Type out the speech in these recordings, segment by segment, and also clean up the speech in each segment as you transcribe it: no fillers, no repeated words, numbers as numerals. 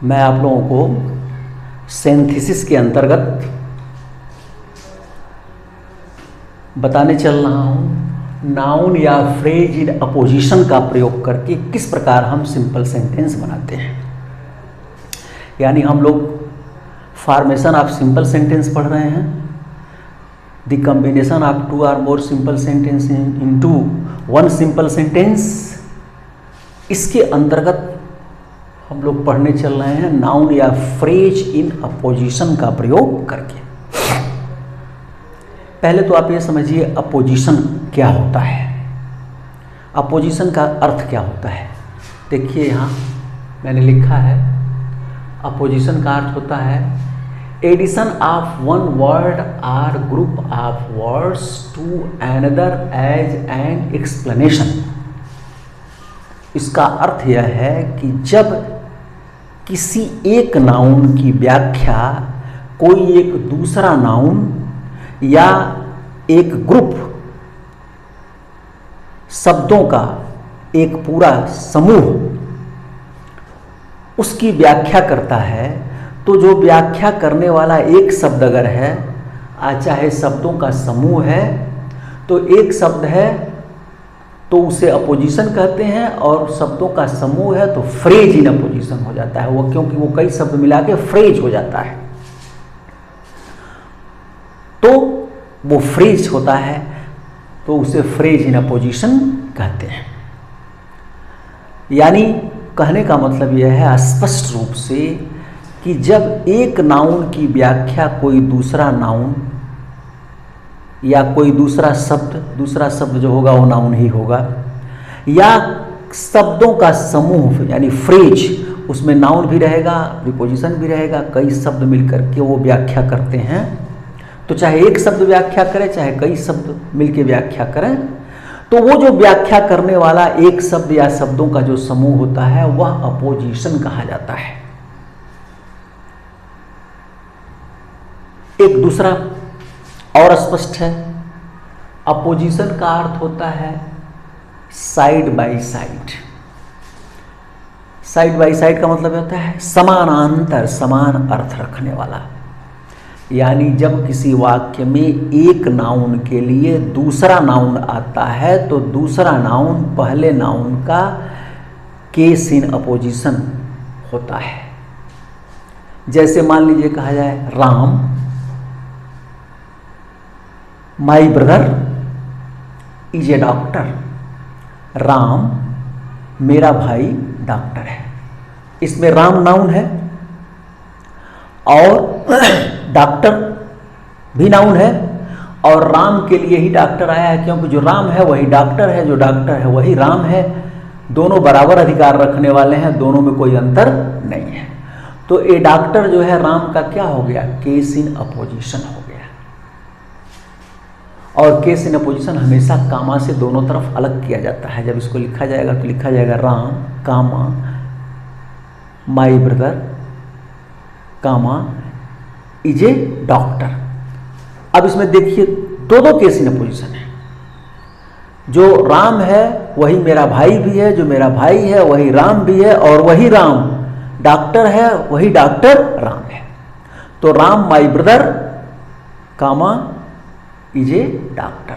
मैं आप लोगों को सिंथेसिस के अंतर्गत बताने चल रहा हूँ नाउन या फ्रेज इन अपोजिशन का प्रयोग करके किस प्रकार हम सिंपल सेंटेंस बनाते हैं। यानी हम लोग फॉर्मेशन ऑफ सिंपल सेंटेंस पढ़ रहे हैं, the combination of two or more simple sentences into one simple sentence. इसके अंतर्गत हम लोग पढ़ने चल रहे हैं नाउन या फ्रेज इन अपोजिशन का प्रयोग करके। पहले तो आप ये समझिए अपोजिशन क्या होता है, अपोजिशन का अर्थ क्या होता है। देखिए यहाँ मैंने लिखा है अपोजिशन का अर्थ होता है addition of one word or group of words to another as an explanation. इसका अर्थ यह है कि जब किसी एक नाउन की व्याख्या कोई एक दूसरा नाउन या एक ग्रुप शब्दों का एक पूरा समूह उसकी व्याख्या करता है, तो जो व्याख्या करने वाला एक शब्द अगर है, चाहे शब्दों का समूह है, तो एक शब्द है तो उसे अपोजिशन कहते हैं, और शब्दों का समूह है तो फ्रेज इन अपोजिशन हो जाता है वो, क्योंकि वो कई शब्द मिला के फ्रेज हो जाता है। तो वो फ्रेज होता है तो उसे फ्रेज इन अपोजिशन कहते हैं। यानी कहने का मतलब यह है स्पष्ट रूप से कि जब एक नाउन की व्याख्या कोई दूसरा नाउन या कोई दूसरा शब्द जो होगा वो नाउन ही होगा, या शब्दों का समूह यानी फ्रेज, उसमें नाउन भी रहेगा प्रीपोजिशन भी रहेगा, कई शब्द मिलकर के वो व्याख्या करते हैं। तो चाहे एक शब्द व्याख्या करे चाहे कई शब्द मिलकर व्याख्या करें, तो वो जो व्याख्या करने वाला एक शब्द या शब्दों का जो समूह होता है वह अपोजिशन कहा जाता है। एक दूसरा और स्पष्ट है, अपोजिशन का अर्थ होता है side by side. Side by side का मतलब होता है समानांतर, समान अर्थ रखने वाला। यानी जब किसी वाक्य में एक नाउन के लिए दूसरा नाउन आता है तो दूसरा नाउन पहले नाउन का केस इन अपोजिशन होता है। जैसे मान लीजिए कहा जाए Ram my brother is a doctor. Ram मेरा भाई डॉक्टर है। इसमें राम नाउन है और डॉक्टर भी नाउन है, और राम के लिए ही डॉक्टर आया है क्योंकि जो राम है वही डॉक्टर है, जो डॉक्टर है वही राम है। दोनों बराबर अधिकार रखने वाले हैं, दोनों में कोई अंतर नहीं है। तो ए डॉक्टर जो है राम का क्या हो गया, केस इन अपोजिशन हो गया। और केस इन अपोजिशन हमेशा कामा से दोनों तरफ अलग किया जाता है। जब इसको लिखा जाएगा तो लिखा जाएगा Ram comma my brother comma is a doctor. अब इसमें देखिए दो केस इन अपोजिशन है। जो राम है वही मेरा भाई भी है, जो मेरा भाई है वही राम भी है, और वही राम डॉक्टर है, वही डॉक्टर राम है। तो Ram my brother comma is a doctor.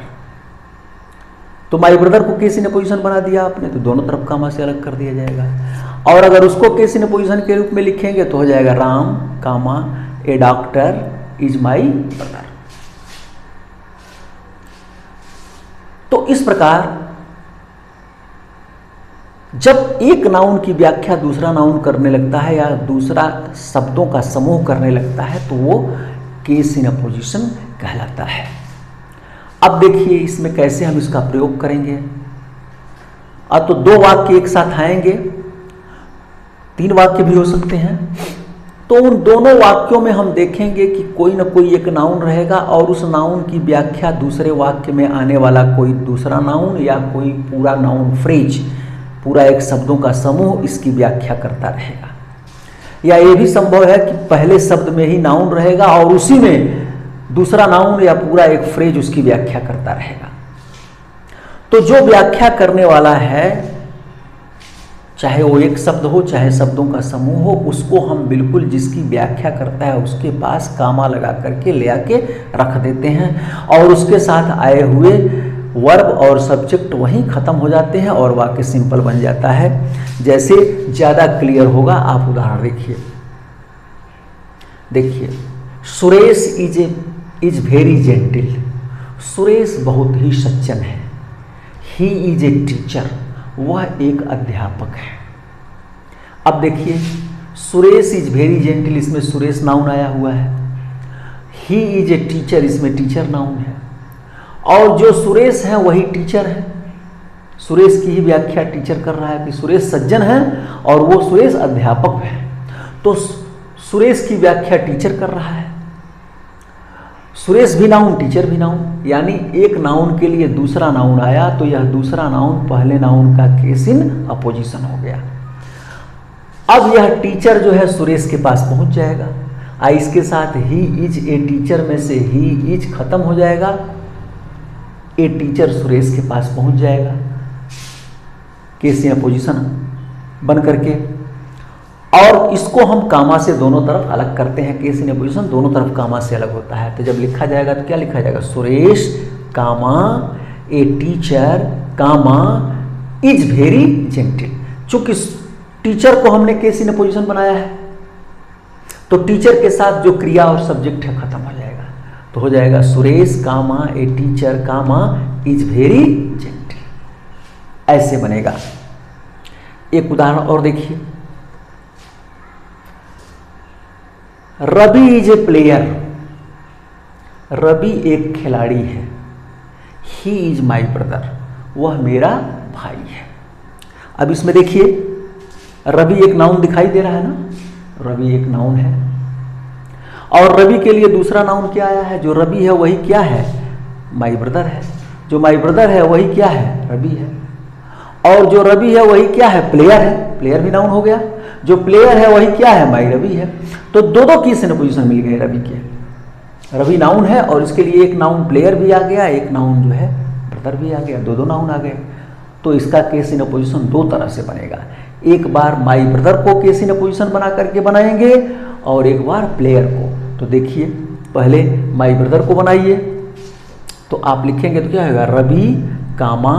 तो माई ब्रदर को केस इन अपोजिशन बना दिया आपने, तो दोनों तरफ कामा से अलग कर दिया जाएगा। और अगर उसको केस इन अपोजिशन के रूप में लिखेंगे तो हो जाएगा राम कामा ए डॉक्टर इज माई ब्रदर। तो इस प्रकार जब एक नाउन की व्याख्या दूसरा नाउन करने लगता है या दूसरा शब्दों का समूह करने लगता है तो वो केस इन अपोजिशन कहलाता है। अब देखिए इसमें कैसे हम इसका प्रयोग करेंगे। अब तो दो वाक्य एक साथ आएंगे, तीन वाक्य भी हो सकते हैं। तो उन दोनों वाक्यों में हम देखेंगे कि कोई ना कोई एक नाउन रहेगा और उस नाउन की व्याख्या दूसरे वाक्य में आने वाला कोई दूसरा नाउन या कोई पूरा नाउन फ्रेज, पूरा एक शब्दों का समूह इसकी व्याख्या करता रहेगा। या ये भी संभव है कि पहले शब्द में ही नाउन रहेगा और उसी में दूसरा नाउन या पूरा एक फ्रेज उसकी व्याख्या करता रहेगा। तो जो व्याख्या करने वाला है चाहे वो एक शब्द हो चाहे शब्दों का समूह हो, उसको हम बिल्कुल जिसकी व्याख्या करता है उसके पास कामा लगा करके ले आके रख देते हैं और उसके साथ आए हुए वर्ब और सब्जेक्ट वहीं ख़त्म हो जाते हैं और वाक्य सिंपल बन जाता है। जैसे ज़्यादा क्लियर होगा, आप उदाहरण देखिए Suresh is very gentle. Suresh बहुत ही सज्जन है। ही इज ए टीचर, वह एक अध्यापक है। अब देखिए सुरेश इज वेरी जेंटिल, इसमें सुरेश नाउन आया हुआ है। ही इज ए टीचर, इसमें टीचर नाउन है और जो सुरेश है वही टीचर है। सुरेश की ही व्याख्या टीचर कर रहा है कि सुरेश सज्जन है और वो सुरेश अध्यापक है, तो सुरेश की व्याख्या टीचर कर रहा है। सुरेश भी नाउन टीचर भी नाउन, यानी एक नाउन के लिए दूसरा नाउन आया तो यह दूसरा नाउन पहले नाउन का केस इन अपोजिशन हो गया। अब यह टीचर जो है सुरेश के पास पहुंच जाएगा। इसके साथ ही इज ए टीचर में से ही इज खत्म हो जाएगा, ए टीचर सुरेश के पास पहुंच जाएगा केस इन अपोजिशन बन करके। और इसको हम कामा से दोनों तरफ अलग करते हैं। केस इन अपोजिशन दोनों तरफ कामा से अलग होता है, तो जब लिखा जाएगा तो क्या लिखा जाएगा? Suresh comma a teacher comma is very gentle. चूंकि टीचर को हमने केस इन अपोजिशन बनाया है तो टीचर के साथ जो क्रिया और सब्जेक्ट है खत्म हो जाएगा, तो हो जाएगा Suresh comma a teacher comma is very gentle. ऐसे बनेगा। एक उदाहरण और देखिए, Ravi is a player. Ravi एक खिलाड़ी है। ही इज माई ब्रदर, वह मेरा भाई है। अब इसमें देखिए रवि एक नाउन दिखाई दे रहा है ना, रवि एक नाउन है और रवि के लिए दूसरा नाउन क्या आया है? जो रवि है वही क्या है? माई ब्रदर है। जो माई ब्रदर है वही क्या है? रवि है। और जो रवि है वही क्या है? प्लेयर है। प्लेयर भी नाउन हो गया। जो प्लेयर है वही क्या है? माई रवि है। तो दो केस इन अपोजिशन मिल गए रवि के। रवि नाउन है और इसके लिए एक नाउन प्लेयर भी आ गया, एक नाउन जो है ब्रदर भी आ गया, दो नाउन आ गए। तो इसका केस इन अपोजिशन दो तरह से बनेगा। एक बार माई ब्रदर को केस इन अपोजिशन बना करके बनाएंगे और एक बार प्लेयर को। तो देखिए पहले माई ब्रदर को बनाइए, तो आप लिखेंगे तो क्या होगा? रवि कामा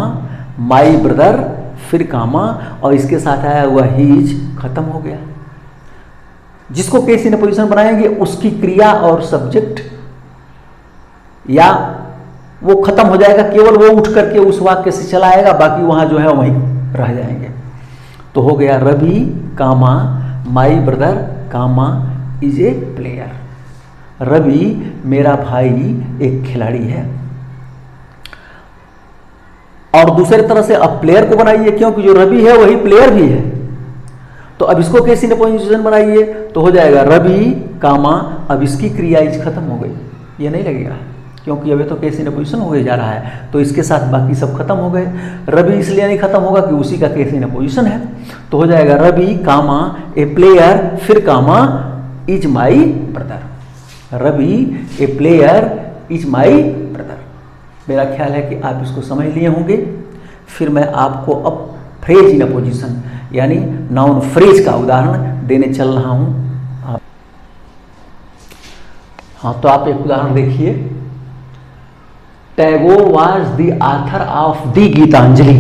माई ब्रदर फिर कामा और इसके साथ आया हुआ हीज, खत्म हो गया। जिसको केस इन अपोजिशन बनाएंगे उसकी क्रिया और सब्जेक्ट या वो खत्म हो जाएगा, केवल वो उठ करके उस वाक्य से चला आएगा, बाकी वहां जो है वहीं रह जाएंगे। तो हो गया Ravi comma my brother comma is a player. Ravi मेरा भाई एक खिलाड़ी है। और दूसरी तरह से अब प्लेयर को बनाइए, क्योंकि जो रवि है वही प्लेयर भी है। तो अब इसको केस इन अपोजिशन बनाइए तो हो जाएगा रवि कामा, अब इसकी क्रिया इज खत्म हो गई, ये नहीं लगेगा क्योंकि अभी तो केस इन अपोजिशन हो जाए जा रहा है, तो इसके साथ बाकी सब खत्म हो गए। रवि इसलिए नहीं खत्म होगा कि उसी का केस इन अपोजिशन है, तो हो जाएगा रवि कामा ए प्लेयर फिर comma is my brother. Ravi a player is my brother. मेरा ख्याल है कि आप इसको समझ लिए होंगे। फिर मैं आपको अब फ्रेज इन अपोजिशन यानी नाउन फ्रेज का उदाहरण देने चल रहा हूं। हाँ, तो आप एक उदाहरण देखिए। Tagore was the author of the Gitanjali,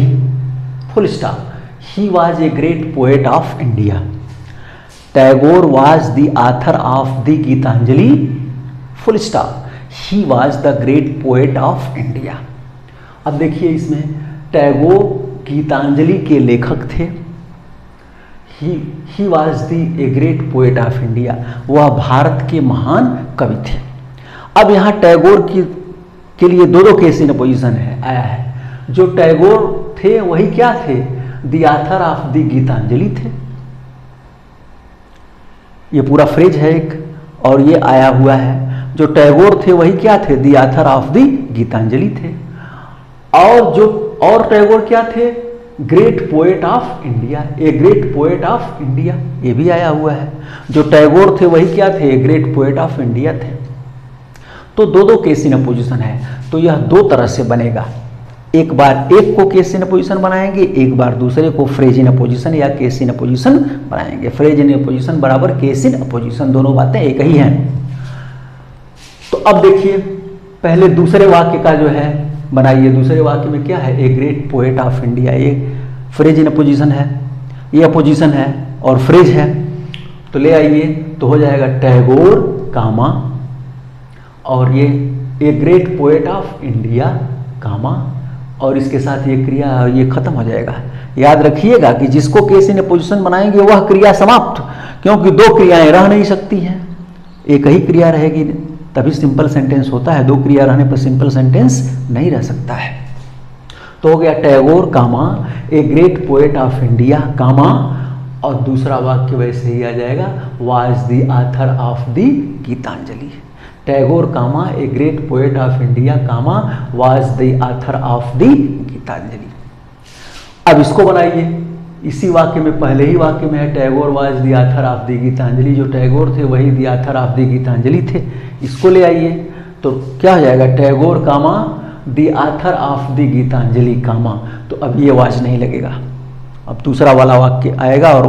full stop. He was a great poet of India. Tagore was the author of the Gitanjali, full stop. He was the great poet of India. अब देखिए इसमें टैगोर गीतांजलि के लेखक थे। He was the a great poet of India, वह भारत के महान कवि थे। अब यहाँ टैगोर के लिए दो केस इन अपोजिशन आया है। जो टैगोर थे वही क्या थे? The author of the Gitanjali थे। ये पूरा फ्रेज है एक, और ये आया हुआ है। जो टैगोर थे वही क्या थे? The author of the Gitanjali थे। और टैगोर क्या थे? Great poet of India, a great poet of India, ये भी आया हुआ है। जो टैगोर थे वही क्या थे? ए ग्रेट पोएट ऑफ इंडिया थे। तो दो केस इन अपोजिशन है, तो यह दो तरह से बनेगा। एक बार एक को केस इन पोजीशन बनाएंगे, एक बार दूसरे को फ्रेज इन पोजीशन या केस इन पोजीशन बनाएंगे। फ्रेज इन पोजीशन बराबर केस इन पोजीशन, दोनों बातें एक ही हैं। तो अब देखिए पहले दूसरे वाक्य का जो है बनाइए। दूसरे वाक्य में क्या है, ए ग्रेट पोएट ऑफ इंडिया, ये फ्रेज इन पोजीशन है, ये अपोजिशन है और फ्रेज है, तो ले आइए तो हो जाएगा टैगोर कामा और ये a great poet of India comma और इसके साथ ये क्रिया, ये खत्म हो जाएगा। याद रखिएगा कि जिसको केस इन पोजीशन बनाएंगे वह क्रिया समाप्त, क्योंकि दो क्रियाएं रह नहीं सकती हैं, एक ही क्रिया रहेगी तभी सिंपल सेंटेंस होता है, दो क्रिया रहने पर सिंपल सेंटेंस नहीं रह सकता है। तो हो गया Tagore comma a great poet of India comma और दूसरा वाक्य वैसे ही आ जाएगा was the author of the Gitanjali. Tagore comma a great poet of India comma was the author of the Gitanjali. अब इसको बनाइए, इसी वाक्य में पहले ही वाक्य में है Tagore was the author of the Gitanjali, जो टैगोर थे वही the author of the Gitanjali थे। इसको ले आइए तो क्या हो जाएगा Tagore comma the author of the Gitanjali comma, तो अब ये वाज नहीं लगेगा, अब दूसरा वाला वाक्य आएगा और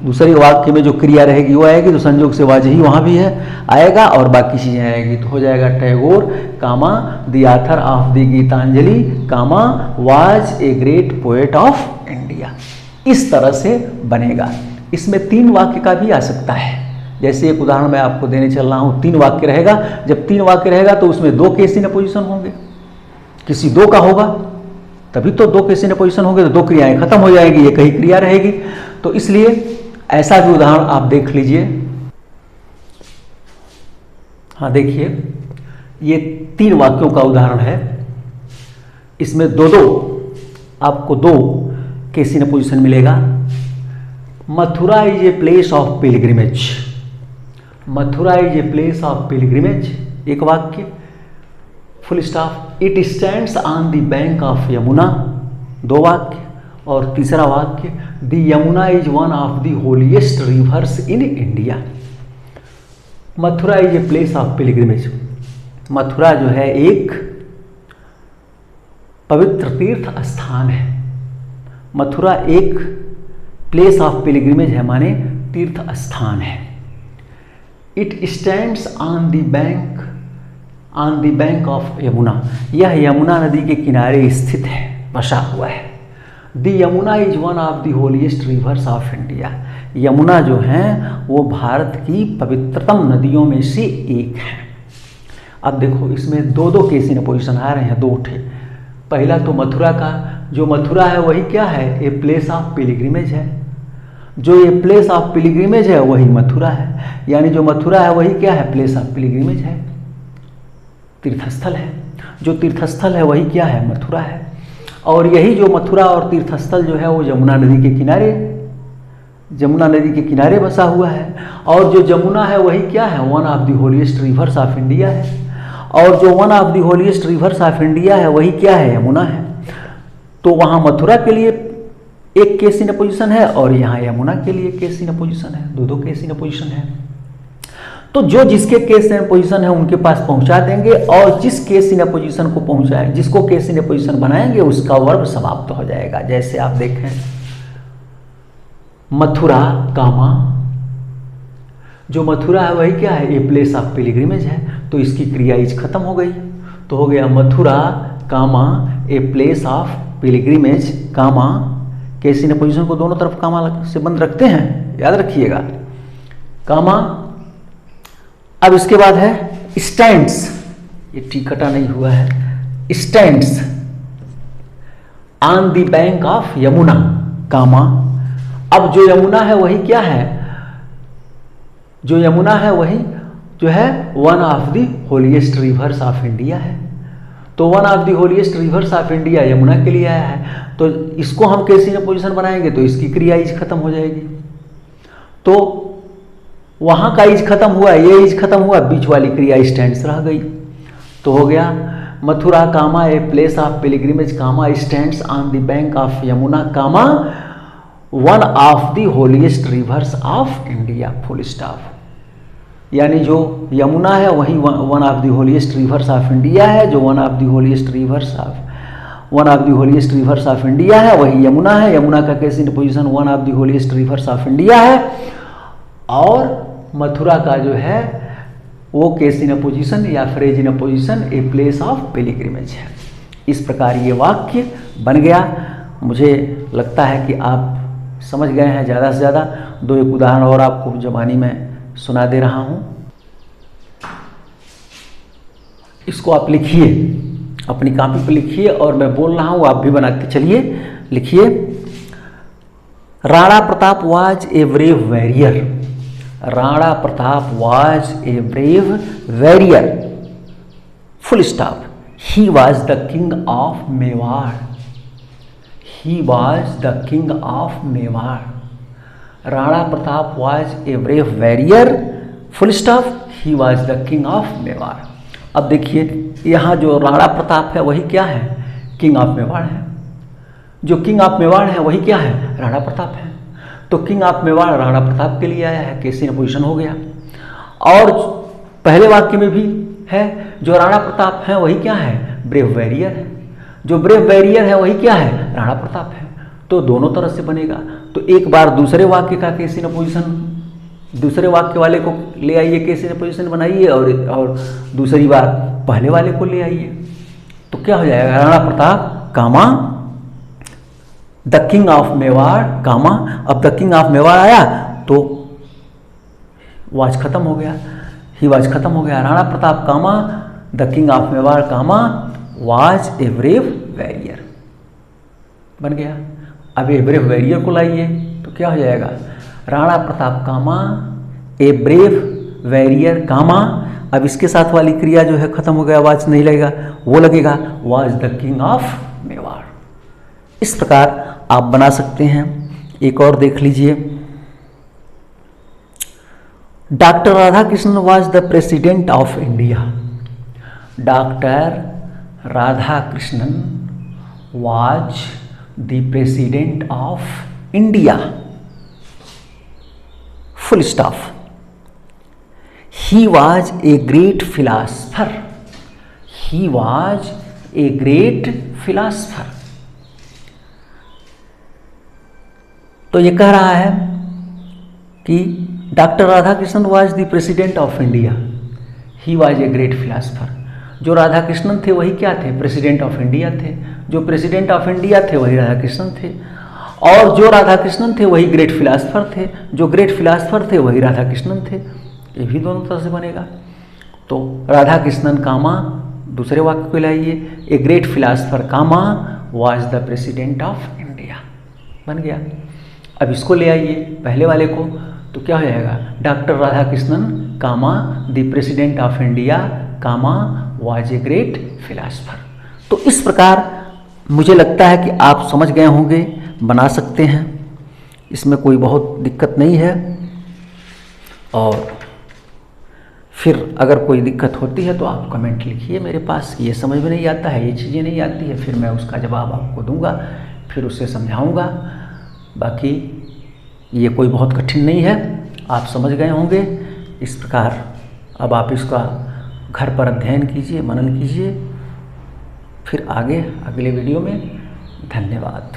दूसरे वाक्य में जो क्रिया रहेगी वो आएगी, तो संयोग से वाज ही वहाँ भी है आएगा और बाकी चीज़ें आएगी, तो हो जाएगा Tagore comma the author of the Gitanjali comma was a great poet of India. इस तरह से बनेगा। इसमें तीन वाक्य का भी आ सकता है, जैसे एक उदाहरण मैं आपको देने चल रहा हूँ, तीन वाक्य रहेगा, जब तीन वाक्य रहेगा तो उसमें दो केस इन पोजीशन होंगे, किसी दो का होगा तभी तो दो केस इन पोजीशन होंगे, तो दो क्रियाएं खत्म हो जाएगी, एक ही क्रिया रहेगी। तो इसलिए ऐसा भी उदाहरण आप देख लीजिए। हाँ देखिए ये तीन वाक्यों का उदाहरण है, इसमें दो दो आपको दो केस इन पोजीशन मिलेगा। Mathura is a place of pilgrimage, Mathura is a place of pilgrimage एक वाक्य, full stop. It stands on the bank of Yamuna दो वाक्य और तीसरा वाक्य the Yamuna is one of the holiest reverse in India. Mathura is a place of pilgrimage, Mathura जो है एक पवित्र तीर्थ स्थान है, मथुरा एक प्लेस ऑफ पिलग्रिमेज है माने तीर्थ स्थान है। It stands on the bank of Yamuna, यह यमुना नदी के किनारे स्थित है, बसा हुआ है। The Yamuna is one of the holiest rivers of India, Yamuna जो है वो भारत की पवित्रतम नदियों में से एक है। अब देखो इसमें दो दो केस इन पोजीशन आ रहे हैं, दो ठे। पहला तो मथुरा का, जो मथुरा है वही क्या है, ए प्लेस ऑफ पिलग्रिमेज है, जो ये प्लेस ऑफ पिलग्रिमेज है वही मथुरा है, यानी जो मथुरा है वही क्या है, प्लेस ऑफ पिलग्रिमेज है, तीर्थस्थल है। जो तीर्थस्थल है वही क्या है, मथुरा है। और यही जो मथुरा और तीर्थस्थल जो है वो यमुना नदी के किनारे, यमुना नदी के किनारे बसा हुआ है। और जो यमुना है वही क्या है, one of the holiest rivers of India है। और जो one of the holiest rivers of India है वही क्या है, यमुना है। तो वहाँ मथुरा के लिए एक केस इन पोजीशन है और यहाँ यमुना के लिए केस इन पोजीशन है, दो दो केस इन पोजीशन है। तो जो जिसके केस इन पोजीशन है उनके पास पहुंचा देंगे और जिस केस इन पोजीशन को पहुंचाए, जिसको केस इन पोजीशन बनाएंगे उसका वर्ब समाप्त हो जाएगा। जैसे आप देखें मथुरा कामा, जो मथुरा है वही क्या है, ए प्लेस ऑफ पिलग्रिमेज है, तो इसकी क्रिया इज खत्म हो गई, तो हो गया Mathura comma a place of pilgrimage comma, case in position को दोनों तरफ कामा से बंद रखते हैं, याद रखिएगा कामा। अब इसके बाद है स्टैंड्स, ये टिकटा नहीं हुआ है, stands on the bank of Yamuna comma. अब जो यमुना है वही क्या है, जो यमुना है वही जो है one of the holiest rivers of India है। तो one of the holiest rivers of India Yamuna के लिए आया है, तो इसको हम केस इन पोजीशन बनाएंगे तो इसकी क्रिया इज खत्म हो जाएगी। तो वहां का इज खत्म हुआ, ये इज खत्म हुआ, बीच वाली क्रिया स्टैंड्स रह गई, तो हो गया Mathura comma a place of pilgrimage comma stands on the bank of Yamuna comma one of the holiest rivers of India, full stop. यानी जो यमुना है वही one of the holiest rivers of India है, जो one of the holiest rivers of one of the holiest rivers of India है, वही यमुना है। यमुना का case in position one of the holiest rivers of India है। और मथुरा का जो है वो केस इन पोजीशन या phrase in position A place of pilgrimage है। इस प्रकार ये वाक्य बन गया। मुझे लगता है कि आप समझ गए हैं ज़्यादा से ज़्यादा। दो एक उदाहरण और आपको ज़बानी में सुना दे रहा हूँ, इसको आप लिखिए, अपनी कॉपी पर लिखिए और मैं बोल रहा हूँ, आप भी बनाते चलिए। लिखिए, Rana Pratap was a brave warrior. Rana Pratap was a brave warrior, full stop. He was the king of Mewar. He was the king of Mewar. Rana Pratap was a brave warrior, full stop. He was the king of Mewar. अब देखिए, यहाँ जो राणा प्रताप है वही क्या है? King of Mewar है। जो किंग ऑफ मेवाड़ है वही क्या है? राणा प्रताप है। तो किंग ऑफ मेवाड़ राणा प्रताप के लिए आया है, केस इन पोजीशन हो गया। और पहले वाक्य में भी है, जो राणा प्रताप है वही क्या है? ब्रेव वॉरियर है। जो ब्रेव वॉरियर है वही क्या है? राणा प्रताप है। तो दोनों तरह से बनेगा। तो एक बार दूसरे वाक्य का केस इन पोजीशन, दूसरे वाक्य वाले को ले आइए, केस इन पोजीशन बनाइए, और दूसरी बार पहले वाले को ले आइए। तो क्या हो जाएगा? Rana Pratap comma the king of Mewar कामा। अब द किंग ऑफ मेवाड़ आया तो वाज खत्म हो गया, ही वाज खत्म हो गया। Rana Pratap comma the king of Mewar comma was a brave warrior बन गया। अब ए ब्रेव वॉरियर को लाइए तो क्या हो जाएगा? राणा प्रताप कामा ए ब्रेव वॉरियर कामा। अब इसके साथ वाली क्रिया जो है खत्म हो गया, वाज नहीं लगेगा, वो लगेगा was the king of Mewar. इस प्रकार आप बना सकते हैं। एक और देख लीजिए, doctor Radhakrishnan was the president of India. Doctor Radhakrishnan was the president of India, full stop. He was a great philosopher. He was a great philosopher. तो ये कह रहा है कि doctor Radhakrishnan was the president of India, he was a great philosopher. जो राधाकृष्णन थे वही क्या थे? प्रेसिडेंट ऑफ इंडिया थे। जो प्रेसिडेंट ऑफ इंडिया थे वही राधाकृष्णन थे। और जो राधाकृष्णन थे वही ग्रेट फिलासफर थे। जो ग्रेट फिलासफर थे वही राधाकृष्णन थे। ये भी दोनों तरह से बनेगा। तो राधाकृष्णन कामा दूसरे वाक्य को लाइए, a great philosopher comma was the president of India बन गया। अब इसको ले आइए पहले वाले को, तो क्या हो जाएगा? Doctor Radhakrishnan comma the president of India comma was a great philosopher. तो इस प्रकार मुझे लगता है कि आप समझ गए होंगे, बना सकते हैं, इसमें कोई बहुत दिक्कत नहीं है। और फिर अगर कोई दिक्कत होती है तो आप कमेंट लिखिए मेरे पास, ये समझ में नहीं आता है, ये चीज़ें नहीं आती है, फिर मैं उसका जवाब आपको दूंगा, फिर उससे समझाऊंगा। बाकी ये कोई बहुत कठिन नहीं है, आप समझ गए होंगे। इस प्रकार अब आप इसका घर पर अध्ययन कीजिए, मनन कीजिए, फिर आगे अगले वीडियो में। धन्यवाद।